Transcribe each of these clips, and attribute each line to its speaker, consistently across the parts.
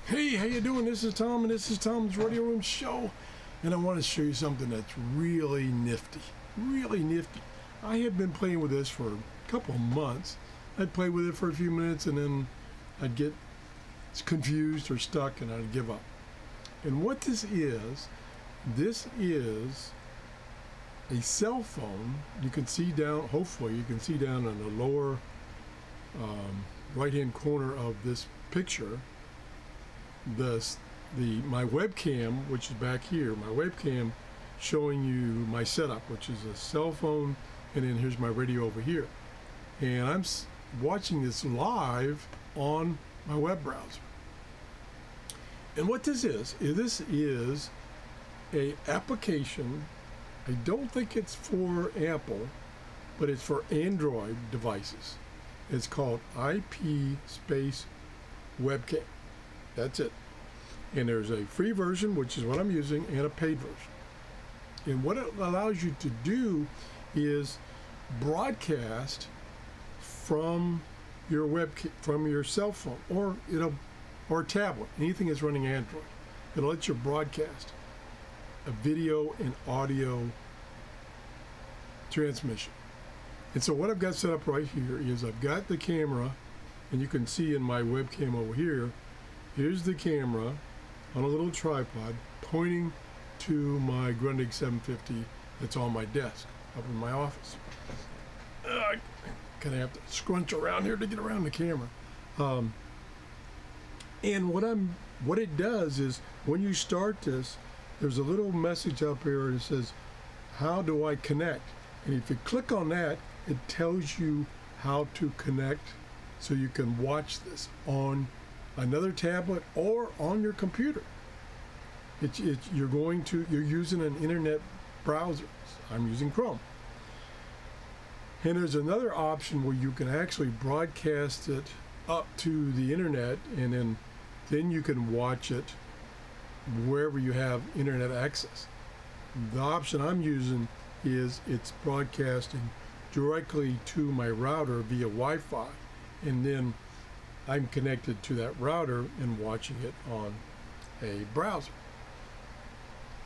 Speaker 1: Hey, how you doing? This is Tom, and this is Tom's Radio Room Show, and I want to show you something that's really nifty. Really nifty. I had been playing with this for a couple of months. I'd play with it for a few minutes, and then I'd get confused or stuck, and I'd give up. And what this is a cell phone. You can see down, hopefully you can see down in the lower right-hand corner of this picture, my webcam, which is back here, my webcam showing you my setup, which is a cell phone, and then here's my radio over here. And I'm watching this live on my web browser. And what this is a application. I don't think it's for Apple, but it's for Android devices. It's called IP Space Webcam. That's it. And there's a free version, which is what I'm using, and a paid version. And what it allows you to do is broadcast from your from your cell phone or tablet, anything that's running Android. It'll let you broadcast a video and audio transmission. And so what I've got set up right here is I've got the camera, and you can see in my webcam over here, here's the camera on a little tripod pointing to my Grundig 750 that's on my desk up in my office. I kind of have to scrunch around here to get around the camera. And what it does is when you start this, there's a little message up here that says, how do I connect? And if you click on that, it tells you how to connect so you can watch this on another tablet or on your computer. You're using an internet browser. I'm using Chrome. And there's another option where you can actually broadcast it up to the internet, and then you can watch it wherever you have internet access. The option I'm using is it's broadcasting directly to my router via Wi-Fi, and then I'm connected to that router and watching it on a browser.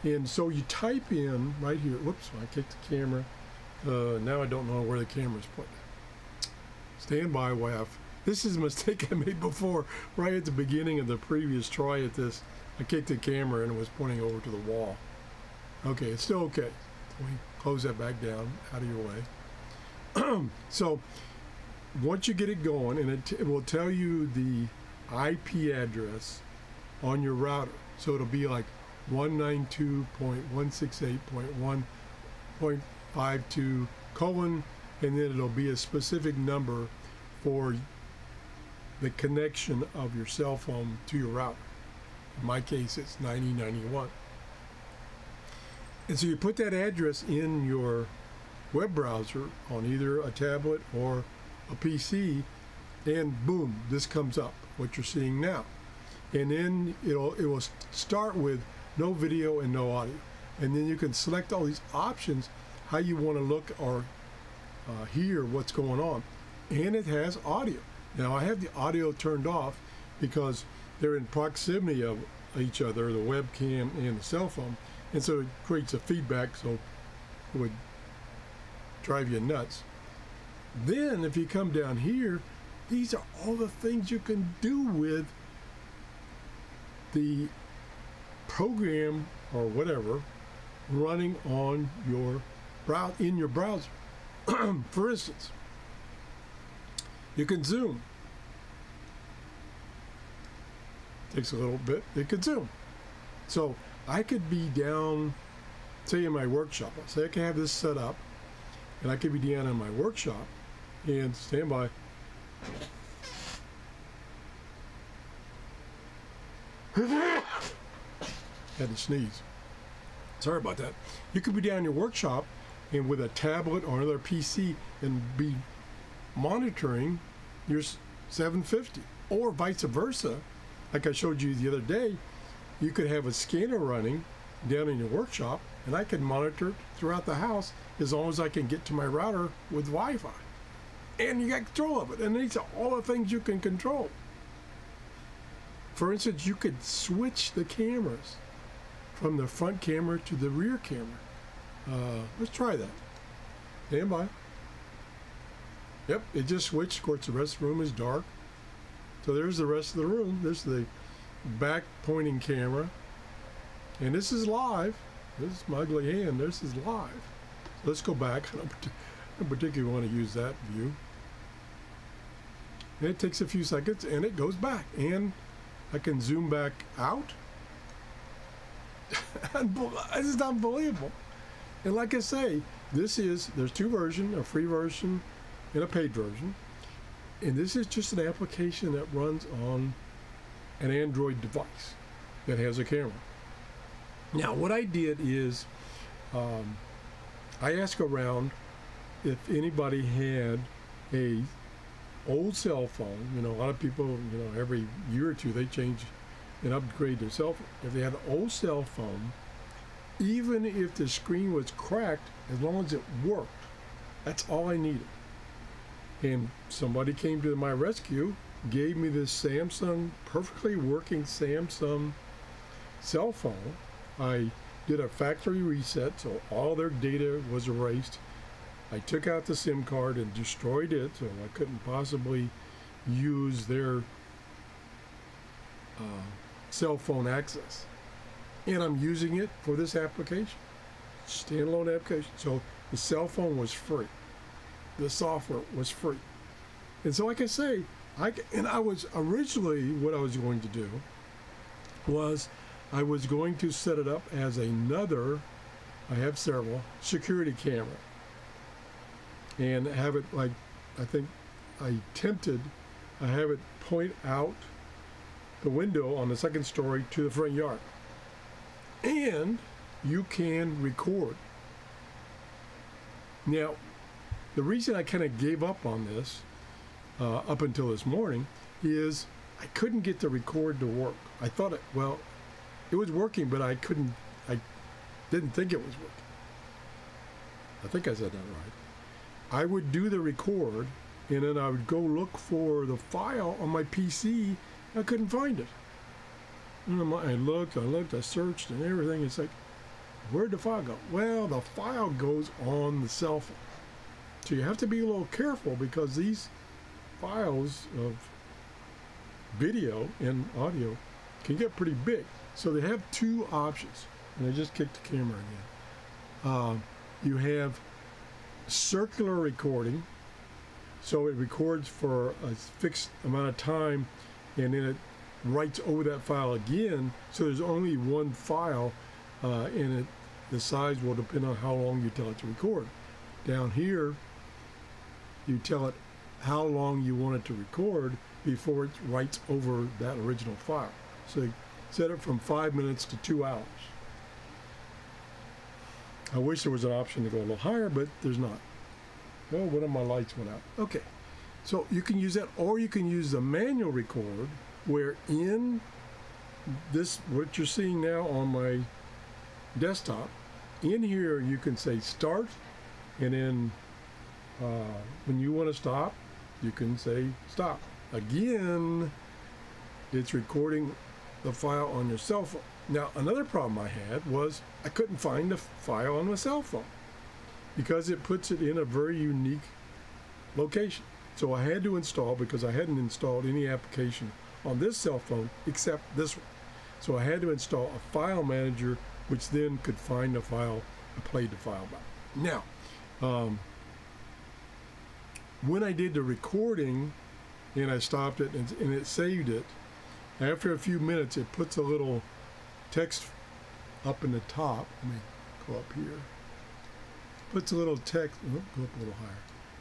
Speaker 1: And so you type in right here, whoops, I kicked the camera. Now I don't know where the camera's pointed. Stand by while this is a mistake I made before, right at the beginning of the previous try at this. I kicked the camera and it was pointing over to the wall. Okay, it's still okay. So we close that back down, out of your way. So once you get it going, and it will tell you the IP address on your router. So it'll be like 192.168.1.52 colon, and then it'll be a specific number for the connection of your cell phone to your router. In my case, it's 9091. And so you put that address in your web browser on either a tablet or a PC, and boom, this comes up, what you're seeing now. And then it will start with no video and no audio. And then you can select all these options, how you want to look or hear what's going on. And it has audio. Now I have the audio turned off because they're in proximity of each other, the webcam and the cell phone. And so it creates a feedback, so it would drive you nuts. Then if you come down here, these are all the things you can do with the program or whatever running on your in your browser. For instance, you can zoom. Takes a little bit, it could zoom. So I could be down, say in my workshop. Say I can have this set up, and I could be down in my workshop, and stand by. Had to sneeze. Sorry about that. You could be down in your workshop and with a tablet or another PC and be monitoring your 750, or vice versa. Like I showed you the other day, you could have a scanner running down in your workshop, and I can monitor it throughout the house as long as I can get to my router with Wi-Fi. And you got control of it. And these are all the things you can control. for instance, you could switch the cameras from the front camera to the rear camera. Let's try that. Stand by. Yep, it just switched. Of course, the rest of the room is dark. So there's the rest of the room. There's the back pointing camera. And this is live. This is my ugly hand. This is live. So let's go back. I don't particularly want to use that view. And it takes a few seconds and it goes back. And I can zoom back out. This is unbelievable. And like I say, there's two versions, a free version and a paid version. And this is just an application that runs on an Android device that has a camera. Now, what I did is I asked around if anybody had a old cell phone. You know, a lot of people, you know, every year or two they change and upgrade their cell phone. If they had an old cell phone, even if the screen was cracked, as long as it worked, that's all I needed. And somebody came to my rescue, gave me this Samsung, perfectly working Samsung cell phone. I did a factory reset, so all their data was erased. I took out the SIM card and destroyed it, so I couldn't possibly use their cell phone access. And I'm using it for this application, standalone application. So the cell phone was free. The software was free. And so like I say, I was originally, what I was going to do was I was going to set it up as another, I have several, security camera. And have it like, I think I have it point out the window on the second story to the front yard. And you can record. Now, the reason I kind of gave up on this up until this morning is I couldn't get the record to work. I thought it was working, but I didn't think it was working. I think I said that right. I would do the record, and then I would go look for the file on my PC. I couldn't find it. And I looked, I searched, and everything. It's like, where'd the file go? Well, the file goes on the cell phone. So you have to be a little careful because these files of video and audio can get pretty big. So they have two options. And I just kicked the camera again. You have circular recording. So it records for a fixed amount of time and then it writes over that file again. So there's only one file and the size will depend on how long you tell it to record. Down here, you tell it how long you want it to record before it writes over that original file. So you set it from 5 minutes to 2 hours. I wish there was an option to go a little higher, but there's not. Oh, one of my lights went out. Okay, so you can use that, or you can use the manual record, where in this, what you're seeing now on my desktop, in here you can say start, and then when you want to stop, you can say stop. Again, it's recording the file on your cell phone. Now, another problem I had was I couldn't find the file on my cell phone because it puts it in a very unique location. So I had to install, because I hadn't installed any application on this cell phone except this one. So I had to install a file manager, which then could find the file and played the file back. Now, when I did the recording and I stopped it and it saved it, after a few minutes it puts a little text up in the top. Let me go up here. Puts a little text, go up a little higher.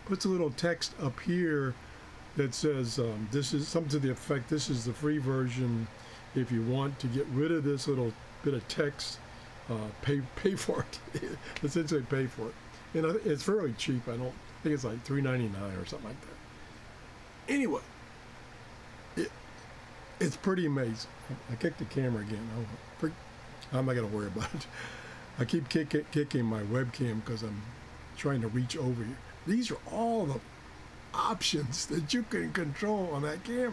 Speaker 1: Puts a little text up here that says, this is something to the effect, this is the free version. If you want to get rid of this little bit of text, pay for it. Essentially pay for it. And it's fairly cheap. I think it's like $3.99 or something like that. Anyway, it's pretty amazing. I kicked the camera again. I'm not going to worry about it. I keep kicking my webcam because I'm trying to reach over here. These are all the options that you can control on that camera.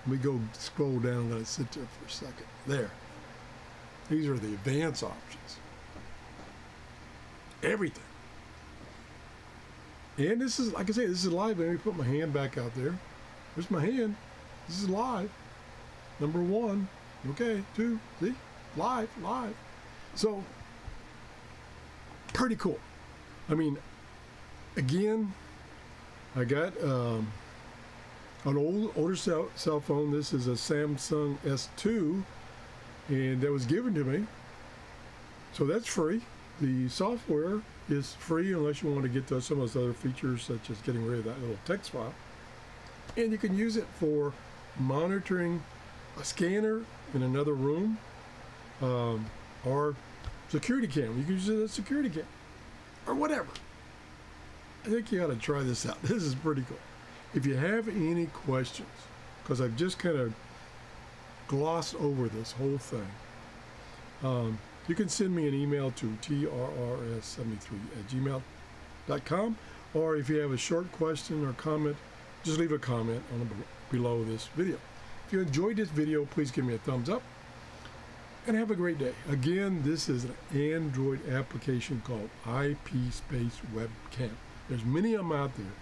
Speaker 1: Let me go scroll down and let it sit there for a second. There. These are the advanced options. Everything. And this is, like I say, this is live. Let me put my hand back out there. There's my hand. This is live. Number 1. Okay, 2. See? Live. So, pretty cool. I mean, again, I got an older cell phone. This is a Samsung S2, and that was given to me. So that's free. The software is free unless you want to get to some of those other features, such as getting rid of that little text file. And you can use it for monitoring a scanner in another room, or security cam. You can use it as a security cam, or whatever. I think you ought to try this out. This is pretty cool. If you have any questions, because I've just kind of glossed over this whole thing, you can send me an email to trrs73@gmail.com, or if you have a short question or comment, just leave a comment on below this video. If you enjoyed this video, please give me a thumbs up, and have a great day. Again, this is an Android application called IP Space Webcam. There's many of them out there.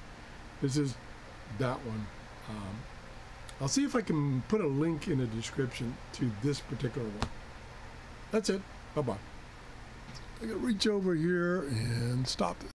Speaker 1: This is that one. I'll see if I can put a link in the description to this particular one. That's it. Bye-bye. I gotta reach over here and stop this.